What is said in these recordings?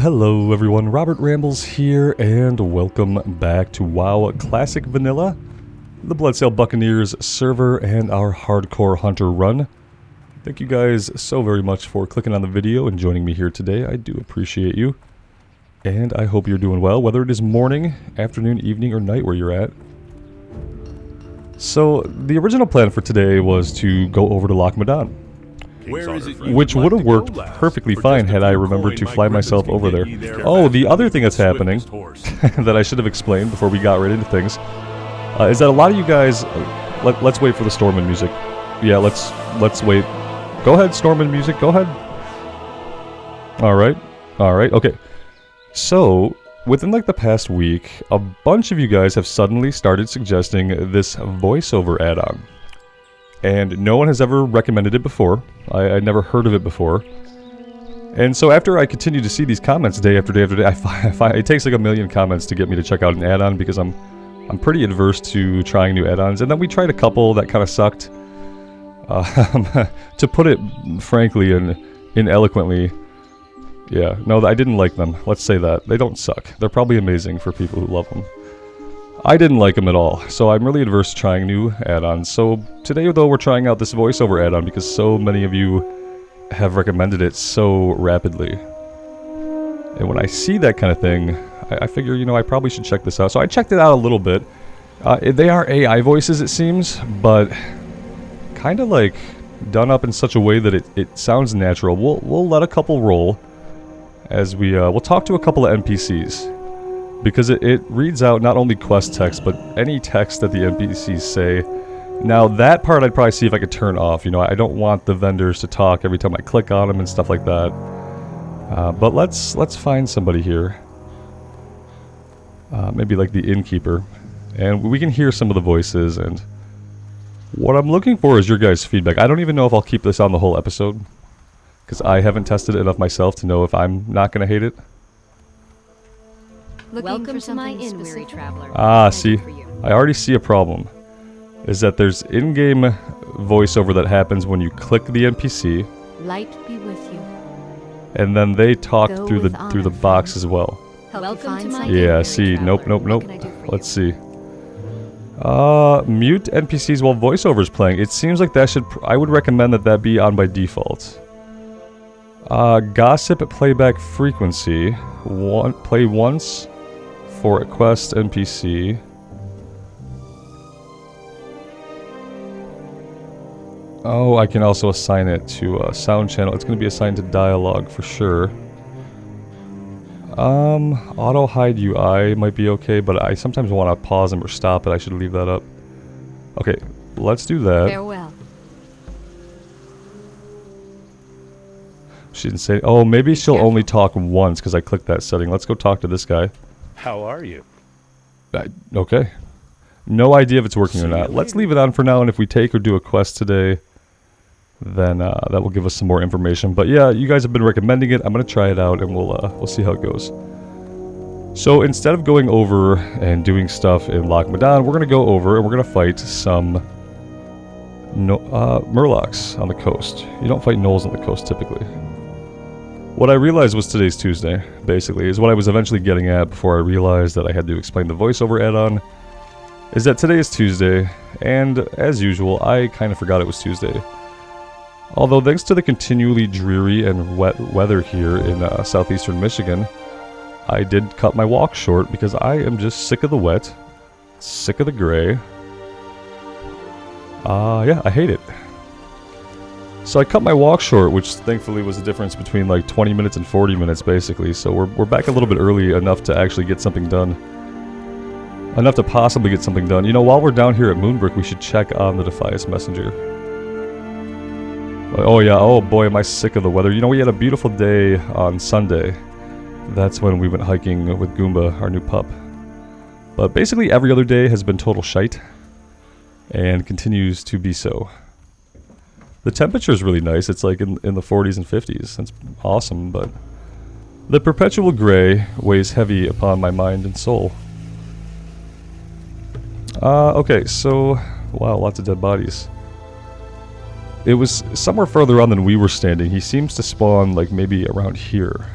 Hello everyone, Robert Rambles here, and welcome back to WoW Classic Vanilla, the Bloodsail Buccaneers server, and our Hardcore Hunter run. Thank you guys so very much for clicking on the video and joining me here today. I do appreciate you, and I hope you're doing well, whether it is morning, afternoon, evening, or night where you're at. So, the original plan for today was to go over to Loch Modan, which would have worked perfectly fine had I remembered to fly myself over there. Oh, the other thing that's happening, that I should have explained before we got right into things, is that a lot of you guys... let's wait for the Stormwind music. Yeah, let's wait. Go ahead, Stormwind music, go ahead. Alright, okay. So, within like the past week, a bunch of you guys have suddenly started suggesting this voiceover add-on. And no one has ever recommended it before. I'd never heard of it before. And so after I continue to see these comments day after day after day, I find it takes like a million comments to get me to check out an add-on because I'm pretty adverse to trying new add-ons. And then we tried a couple that kind of sucked. To put it frankly and ineloquently, yeah, no, I didn't like them. Let's say that. They don't suck. They're probably amazing for people who love them. I didn't like them at all, so I'm really adverse to trying new add-ons. So today, though, we're trying out this voiceover add-on because so many of you have recommended it so rapidly. And when I see that kind of thing, I figure, you know, I probably should check this out. So I checked it out a little bit. They are AI voices, it seems, but kind of like done up in such a way that it sounds natural. We'll let a couple roll as we'll talk to a couple of NPCs. Because it reads out not only quest text, but any text that the NPCs say. Now that part I'd probably see if I could turn off. You know, I don't want the vendors to talk every time I click on them and stuff like that. But let's find somebody here. Maybe like the innkeeper. And we can hear some of the voices, and what I'm looking for is your guys' feedback. I don't even know if I'll keep this on the whole episode, because I haven't tested it enough myself to know if I'm not going to hate it. Welcome to my inn, weary traveler. Ah, see, I already see a problem. Is that there's in-game voiceover that happens when you click the NPC. Light be with you. And then they talk through the box as well. Welcome to my yeah, see, nope. Let's see. Mute NPCs while voiceover is playing. It seems like that should... I would recommend that be on by default. Gossip playback frequency. Play once for a quest NPC. Oh, I can also assign it to a sound channel. It's going to be assigned to dialogue for sure. Auto hide UI might be okay, but I sometimes want to pause them or stop it. I should leave that up. Okay, let's do that. Farewell. She didn't say... Oh, maybe she'll only talk once because I clicked that setting. Let's go talk to this guy. How are you? Okay. No idea if it's working or not. Let's leave it on for now, and if we take or do a quest today, then that will give us some more information. But yeah, you guys have been recommending it. I'm going to try it out, and we'll see how it goes. So instead of going over and doing stuff in Loch Modan, we're going to go over and we're going to fight some Murlocs on the coast. You don't fight gnolls on the coast typically. What I realized was today's Tuesday, basically, is what I was eventually getting at before I realized that I had to explain the voiceover add-on, is that today is Tuesday, and as usual, I kind of forgot it was Tuesday. Although thanks to the continually dreary and wet weather here in southeastern Michigan, I did cut my walk short because I am just sick of the wet, sick of the gray. Yeah, I hate it. So I cut my walk short, which thankfully was the difference between like 20 minutes and 40 minutes basically. So we're back a little bit early enough to actually get something done. Enough to possibly get something done. You know, while we're down here at Moonbrook, we should check on the Defias Messenger. Oh yeah, oh boy, am I sick of the weather. You know, we had a beautiful day on Sunday. That's when we went hiking with Goomba, our new pup. But basically every other day has been total shite. And continues to be so. The temperature is really nice. It's like in the 40s and 50s. That's awesome, but the perpetual gray weighs heavy upon my mind and soul. Okay, so... Wow, lots of dead bodies. It was somewhere further on than we were standing. He seems to spawn, like, maybe around here.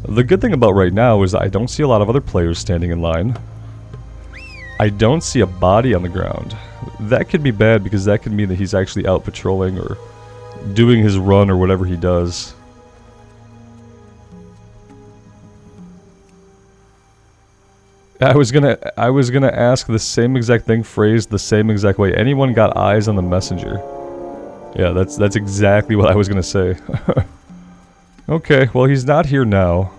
The good thing about right now is I don't see a lot of other players standing in line. I don't see a body on the ground. That could be bad because that could mean that he's actually out patrolling or doing his run or whatever he does. I was gonna ask the same exact thing phrased the same exact way. Anyone got eyes on the messenger? Yeah, that's exactly what I was gonna say. Okay, well he's not here now.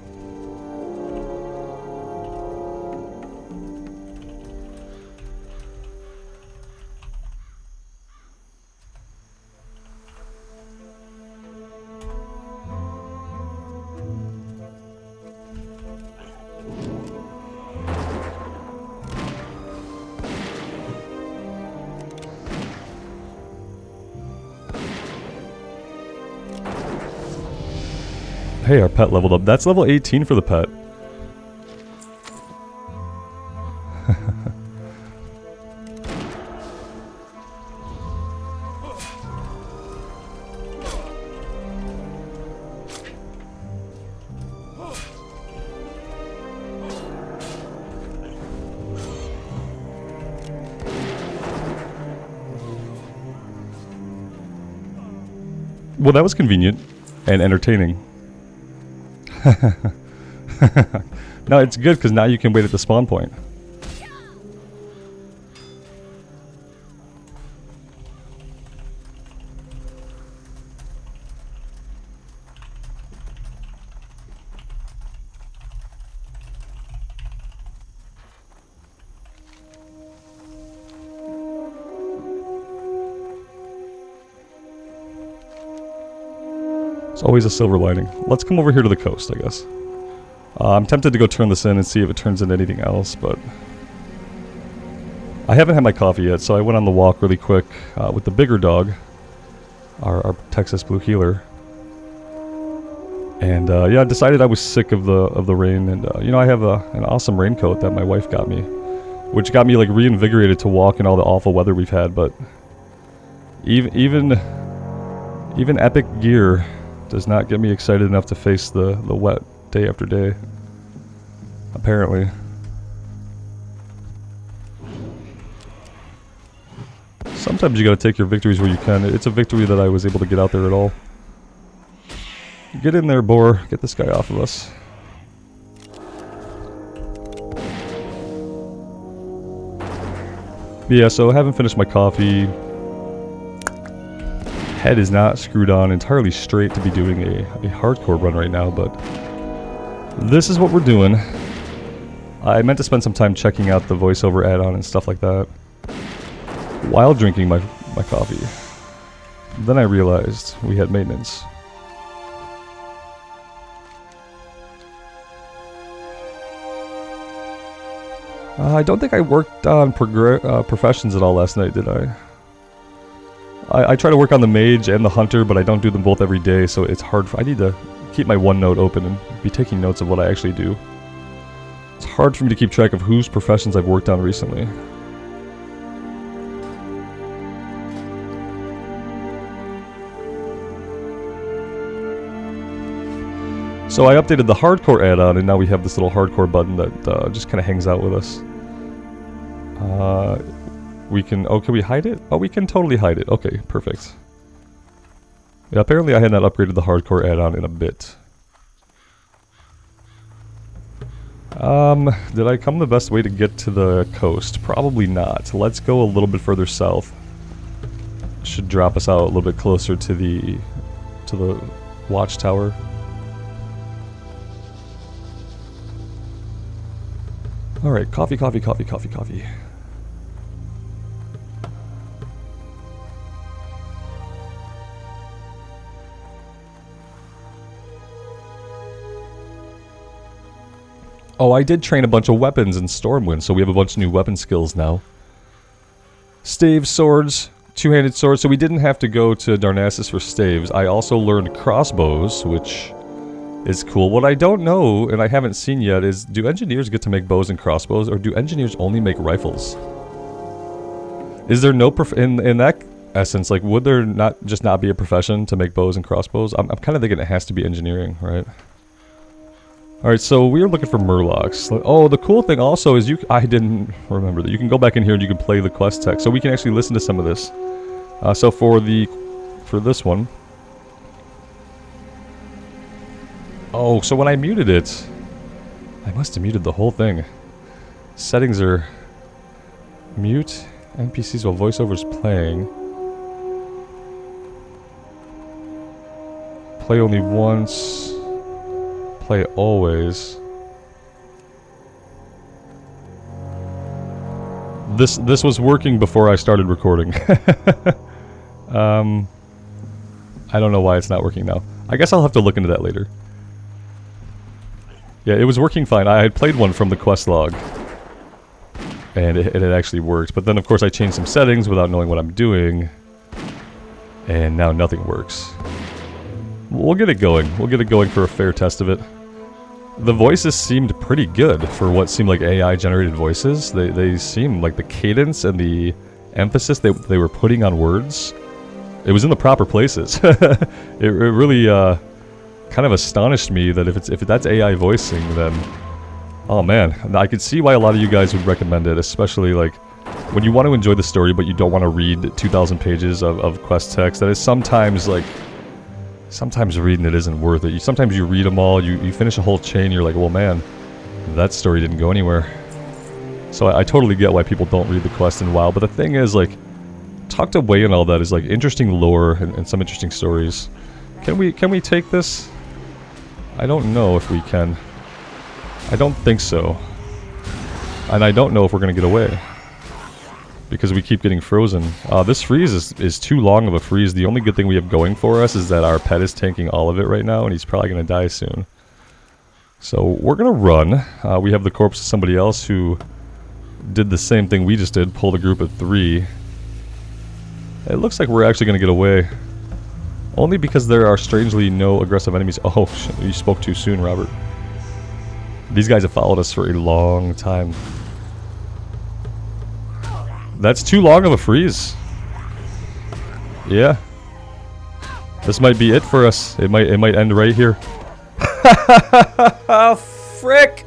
Hey, our pet leveled up. That's level 18 for the pet. Well, that was convenient and entertaining. No, it's good because now you can wait at the spawn point. It's always a silver lining. Let's come over here to the coast, I guess. I'm tempted to go turn this in and see if it turns into anything else, but I haven't had my coffee yet, so I went on the walk really quick with the bigger dog, our Texas Blue Heeler, and yeah, I decided I was sick of the rain, and you know, I have an awesome raincoat that my wife got me, which got me like reinvigorated to walk in all the awful weather we've had. But even epic gear does not get me excited enough to face the wet day after day, apparently. Sometimes you gotta take your victories where you can. It's a victory that I was able to get out there at all. Get in there, boar. Get this guy off of us. Yeah, so I haven't finished my coffee. Head is not screwed on entirely straight to be doing a hardcore run right now, but this is what we're doing. I meant to spend some time checking out the voiceover add-on and stuff like that while drinking my coffee. Then I realized we had maintenance. I don't think I worked on professions at all last night, did I? I try to work on the mage and the hunter, but I don't do them both every day, so it's hard. I need to keep my OneNote open and be taking notes of what I actually do. It's hard for me to keep track of whose professions I've worked on recently. So I updated the hardcore add-on, and now we have this little hardcore button that just kind of hangs out with us. We can... Oh, can we hide it? Oh, we can totally hide it. Okay, perfect. Yeah, apparently I had not upgraded the hardcore add-on in a bit. Did I come the best way to get to the coast? Probably not. Let's go a little bit further south. Should drop us out a little bit closer to the watchtower. Alright, coffee, coffee, coffee, coffee, coffee. Oh, I did train a bunch of weapons in Stormwind, so we have a bunch of new weapon skills now. Staves, swords, two-handed swords, so we didn't have to go to Darnassus for staves. I also learned crossbows, which is cool. What I don't know, and I haven't seen yet, is do engineers get to make bows and crossbows, or do engineers only make rifles? Is there no in that essence, like, would there not be a profession to make bows and crossbows? I'm kind of thinking it has to be engineering, right? Alright, so we were looking for murlocs. Oh, the cool thing also is I didn't remember that. You can go back in here and you can play the quest text. So we can actually listen to some of this. So for this one. Oh, so when I muted it, I must have muted the whole thing. Settings are mute NPCs while voiceover's playing. Play only once. Play always. This was working before I started recording. I don't know why it's not working now. I guess I'll have to look into that later. Yeah, it was working fine. I had played one from the quest log. And it had actually worked. But then of course I changed some settings without knowing what I'm doing. And now nothing works. We'll get it going. We'll get it going for a fair test of it. The voices seemed pretty good for what seemed like AI generated voices. They seemed like the cadence and the emphasis they were putting on words. It was in the proper places. It really kind of astonished me that if that's AI voicing, then oh man, I could see why a lot of you guys would recommend it, especially like when you want to enjoy the story but you don't want to read 2,000 pages of quest text. That is sometimes like sometimes reading it isn't worth it. Sometimes you read them all, you finish a whole chain, you're like, well man, that story didn't go anywhere. So I totally get why people don't read the quest in WoW, but the thing is, like, tucked away and all that is like interesting lore and some interesting stories. Can we take this? I don't know if we can. I don't think so. And I don't know if we're gonna get away. Because we keep getting frozen. This freeze is too long of a freeze. The only good thing we have going for us is that our pet is tanking all of it right now, and he's probably going to die soon. So we're going to run. We have the corpse of somebody else who did the same thing we just did, pulled a group of 3. It looks like we're actually going to get away. Only because there are strangely no aggressive enemies. Oh, you spoke too soon, Robert. These guys have followed us for a long time. That's too long of a freeze. Yeah. This might be it for us. It might end right here. Frick!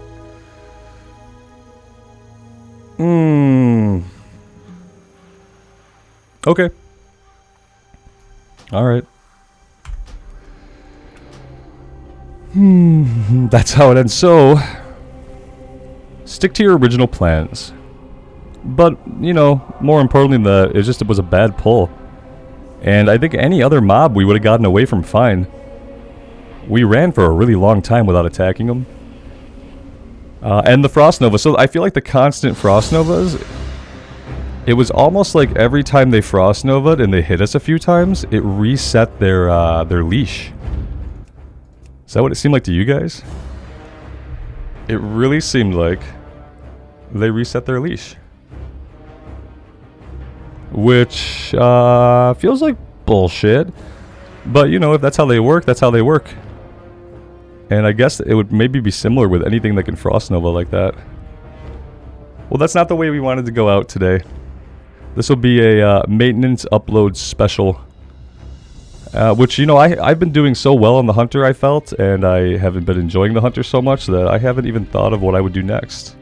Okay. Alright. That's how it ends. So, stick to your original plans. But, you know, more importantly than that, it was a bad pull. And I think any other mob we would have gotten away from fine. We ran for a really long time without attacking them. And the Frost Nova. So I feel like the constant Frost Novas, it was almost like every time they Frost Nova'd and they hit us a few times, it reset their leash. Is that what it seemed like to you guys? It really seemed like they reset their leash. Which feels like bullshit, but you know, if that's how they work, that's how they work. And I guess it would maybe be similar with anything that can Frost Nova like that. Well, that's not the way we wanted to go out today. This will be a maintenance upload special, which, you know, I've been doing so well on the Hunter, I felt, and I haven't been enjoying the Hunter so much that I haven't even thought of what I would do next.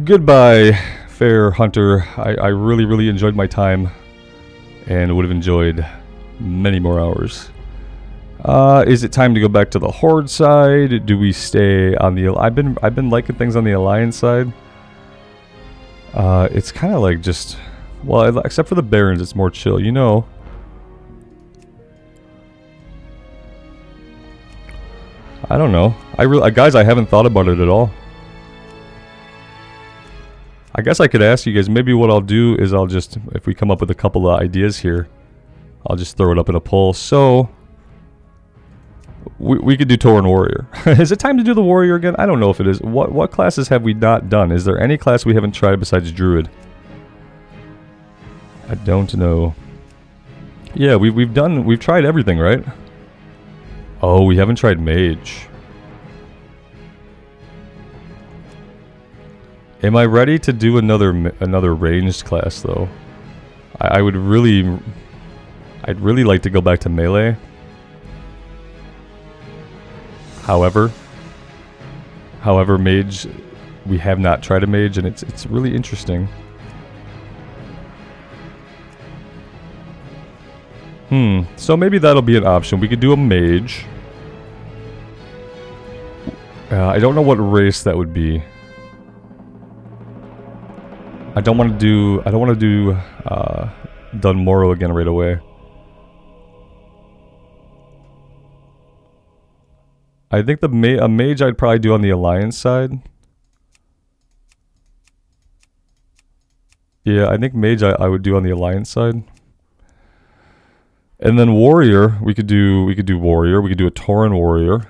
Goodbye, fair Hunter. I really, really enjoyed my time and would have enjoyed many more hours. Is it time to go back to the Horde side? Do we stay on the... I've been liking things on the Alliance side. It's kind of like just... Well, except for the Barons, it's more chill, you know. I don't know. Guys, I haven't thought about it at all. I guess I could ask you guys, maybe what I'll do is I'll just, if we come up with a couple of ideas here, I'll just throw it up in a poll. So, we could do Tauren Warrior. Is it time to do the Warrior again? I don't know if it is. What classes have we not done? Is there any class we haven't tried besides Druid? I don't know. Yeah, we've tried everything, right? Oh, we haven't tried Mage. Am I ready to do another ranged class though? I'd really like to go back to melee. However, mage, we have not tried a mage, and it's really interesting. So maybe that'll be an option. We could do a mage. I don't know what race that would be. I don't want to do Dunmorrow again right away. I think a mage I'd probably do on the Alliance side. Yeah, I think mage I would do on the Alliance side. And then warrior, we could do warrior. We could do a Tauren warrior.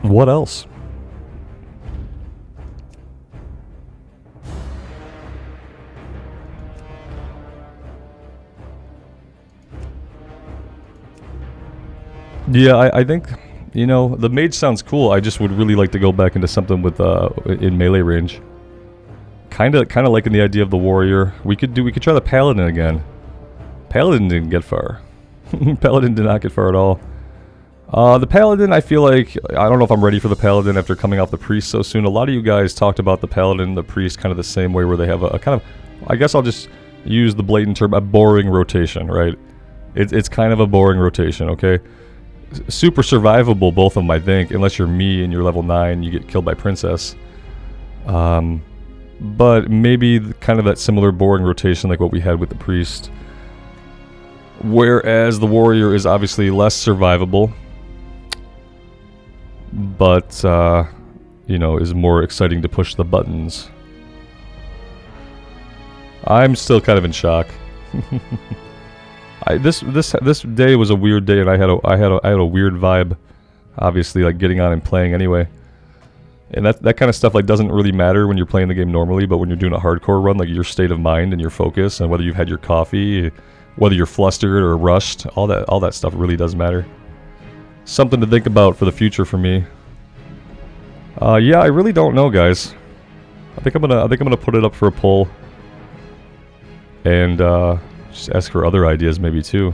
What else? Yeah, I think, you know, the mage sounds cool. I just would really like to go back into something with in melee range. Kind of liking the idea of the warrior. We could try the paladin again. Paladin didn't get far. Paladin did not get far at all. The paladin, I feel like, I don't know if I'm ready for the paladin after coming off the priest so soon. A lot of you guys talked about the paladin and the priest kind of the same way, where they have a kind of, I guess I'll just use the blatant term, a boring rotation, right? It's kind of a boring rotation, okay? Super survivable, both of them, I think, unless you're me and you're level 9, you get killed by princess. But maybe kind of that similar boring rotation like what we had with the priest. Whereas the warrior is obviously less survivable, but, you know, is more exciting to push the buttons. I'm still kind of in shock. This day was a weird day, and I had a weird vibe, obviously, like getting on and playing anyway. And that kind of stuff like doesn't really matter when you're playing the game normally, but when you're doing a hardcore run, like your state of mind and your focus, and whether you've had your coffee, whether you're flustered or rushed, all that stuff really does matter. Something to think about for the future for me. Yeah, I really don't know, guys. I think I'm gonna put it up for a poll, and just ask for other ideas maybe too.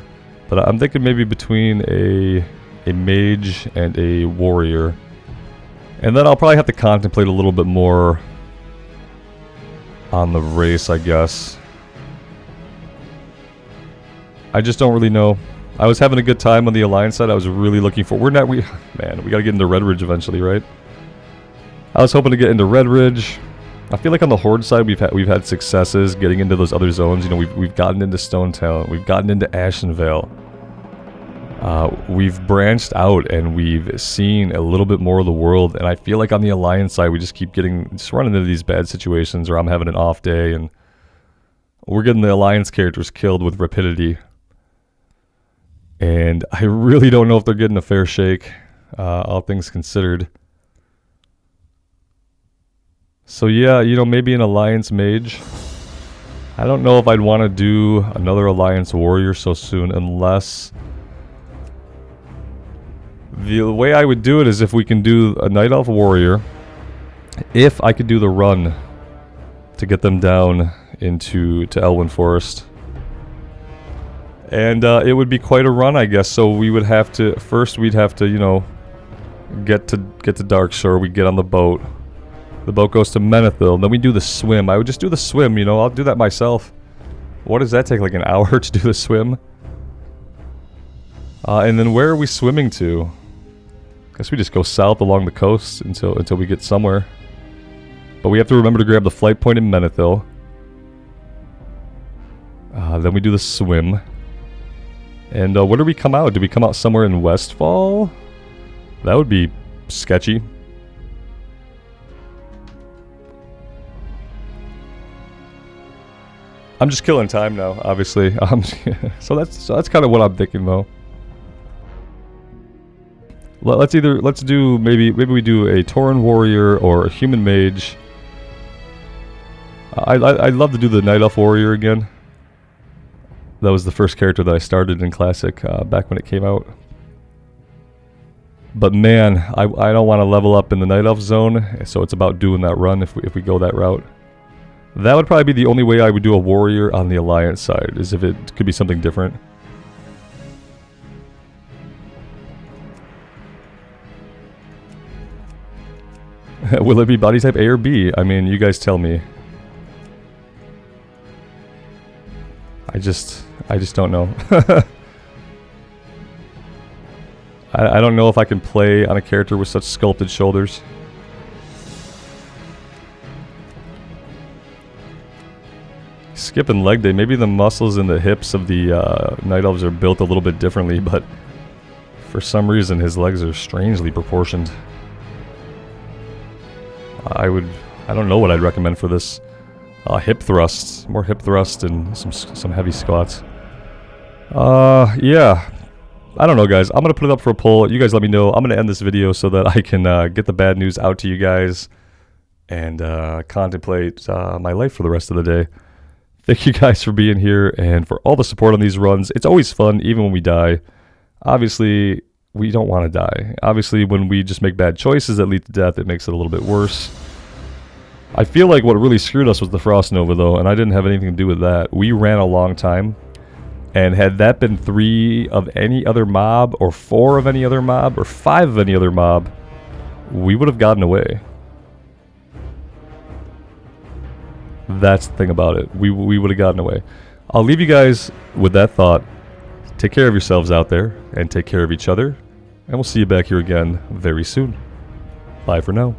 But I'm thinking maybe between a mage and a warrior. And then I'll probably have to contemplate a little bit more on the race, I guess. I just don't really know. I was having a good time on the Alliance side. I was really looking for... Man, we gotta get into Red Ridge eventually, right? I was hoping to get into Red Ridge. I feel like on the Horde side we've had successes getting into those other zones. You know, we've gotten into Stone Talent, we've gotten into Ashenvale. We've branched out and we've seen a little bit more of the world, and I feel like on the Alliance side we just keep running into these bad situations, or I'm having an off day and we're getting the Alliance characters killed with rapidity. And I really don't know if they're getting a fair shake, all things considered. So yeah, you know, maybe an Alliance mage. I don't know if I'd want to do another Alliance warrior so soon, unless... The way I would do it is if we can do a Night Elf warrior, if I could do the run to get them down to Elwyn Forest. And it would be quite a run, I guess. So we would have to, first we'd have to, you know, get to Darkshore. We'd get on the boat. The boat goes to Menethil. Then we do the swim. I would just do the swim, you know. I'll do that myself. What does that take, like an hour to do the swim? And then where are we swimming to? Guess we just go south along the coast until we get somewhere. But we have to remember to grab the flight point in Menethil. Then we do the swim. And where do we come out? Do we come out somewhere in Westfall? That would be sketchy. I'm just killing time now, obviously. So that's kind of what I'm thinking, though. Let's do maybe we do a Tauren warrior or a human mage. I'd love to do the Night Elf warrior again. That was the first character that I started in Classic back when it came out. But man, I don't want to level up in the Night Elf zone, so it's about doing that run if we go that route. That would probably be the only way I would do a warrior on the Alliance side, is if it could be something different. Will it be body type A or B? I mean, you guys tell me. I just don't know. I don't know if I can play on a character with such sculpted shoulders. Skipping leg day. Maybe the muscles and the hips of the Night Elves are built a little bit differently, but for some reason his legs are strangely proportioned. I don't know what I'd recommend for this. Hip thrusts. More hip thrusts and some heavy squats. Yeah. I don't know, guys. I'm going to put it up for a poll. You guys let me know. I'm going to end this video so that I can get the bad news out to you guys and contemplate my life for the rest of the day. Thank you guys for being here and for all the support on these runs. It's always fun, even when we die. Obviously, we don't want to die. Obviously, when we just make bad choices that lead to death, it makes it a little bit worse. I feel like what really screwed us was the Frost Nova, though, and I didn't have anything to do with that. We ran a long time, and had that been 3 of any other mob, or 4 of any other mob, or 5 of any other mob, we would have gotten away. That's the thing about it. We would have gotten away. I'll leave you guys with that thought. Take care of yourselves out there, and take care of each other, and we'll see you back here again very soon. Bye for now.